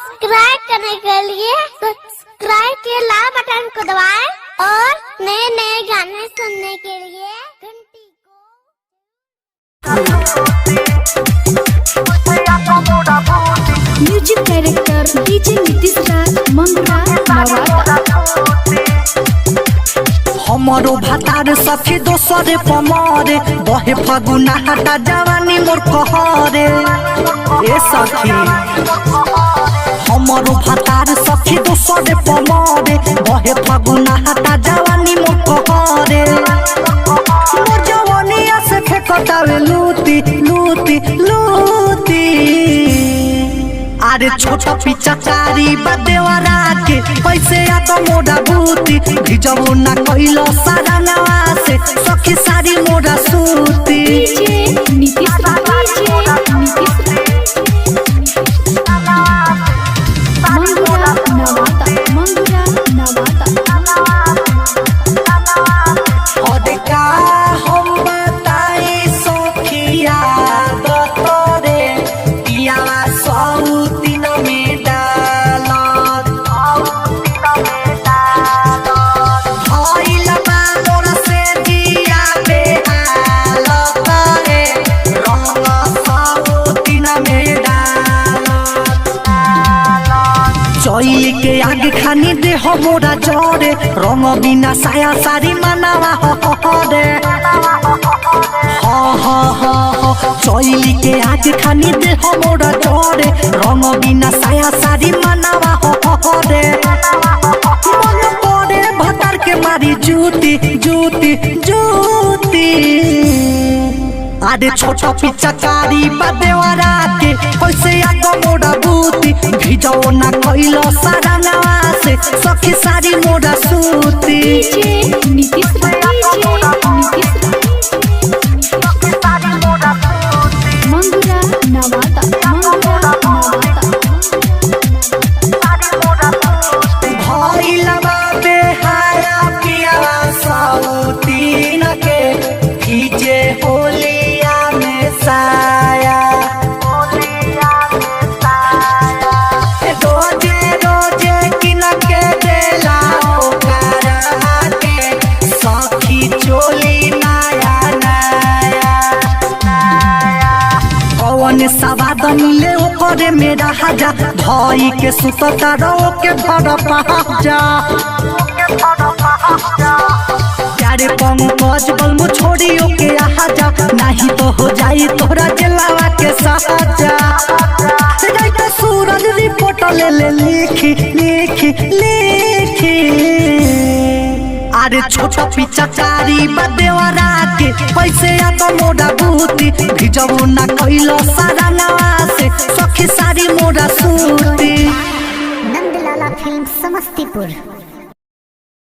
Subscribe करने के लिए सब्सक्राइब के लाल बटन को दबाएं और नए नए गाने सुनने के लिए घंटी को म्यूजिक डायरेक्टर डीजे नीतीश राज मंगरा नवादा। हमारो भातार सखी दोसरे पमारे बहे फगुना हटा जवानी मोर कहरे ए सखी। हमारो भातार सखी दोसरे पमारे बहे फगुना हटा जवानी मोर कहरे। मोर जवानिया से फेंकतावे लूटी लूटी लूटी। अरे छोटा पिचकारी बदेवरा के पैसे या तो मोड़ा बूती भिजबो ना कइलो सारा नवा से सखी सारी मोड़ा सूती। डीजे नीतीश राज मंगरा नवादा मंगरा नवादा। और का हम बताई सखिया तोरे पिया सौती न में डालत भइल बा मोरा से दिया बेहालत रे रंग सौती न में डालत। चोई के आगे खानी दे हो मोरा जोरे रंग बिना साया सारी मनावा रे चोई के आगे खानी दे हो मोरा जोरे रंग बिना साया सारी मनावा रे। मन करे भतर के मारी जूती जूती जूती। अरे छोटा पिचकारी बदेवरा के पैसे आगो मोड़ा बूती भिजो ना कइलो सारा नवा से सखी सारी मोड़ा सूती। डीजे नीतीश राज मंगरा नवादा मंगरा नवादा। भइल बा बेहाया पिया सौती न के भीजे होलिया में साया। रोजे रोजे किन के देला ओकरा के सखी चोली नया नया। कौन सवाद मिले ओकरे मेरा हजा भाई के सुतता रो के भर पहाजा। प्यारे पंकज बलमु छोड़ियो के आजा नहीं तो हो जाई तोरा जलावा के साजा। रात सूरज रिपोर्ट ले ले लिखी लिखी लिखी। अरे छोटा पिचकारी बदेवरा के पैसे या तो मोड़ा बूती भिजबो ना कइलो सारा नवा से सखी सारी मोड़ा सूती। नंदलाला फिल्म समस्तीपुर।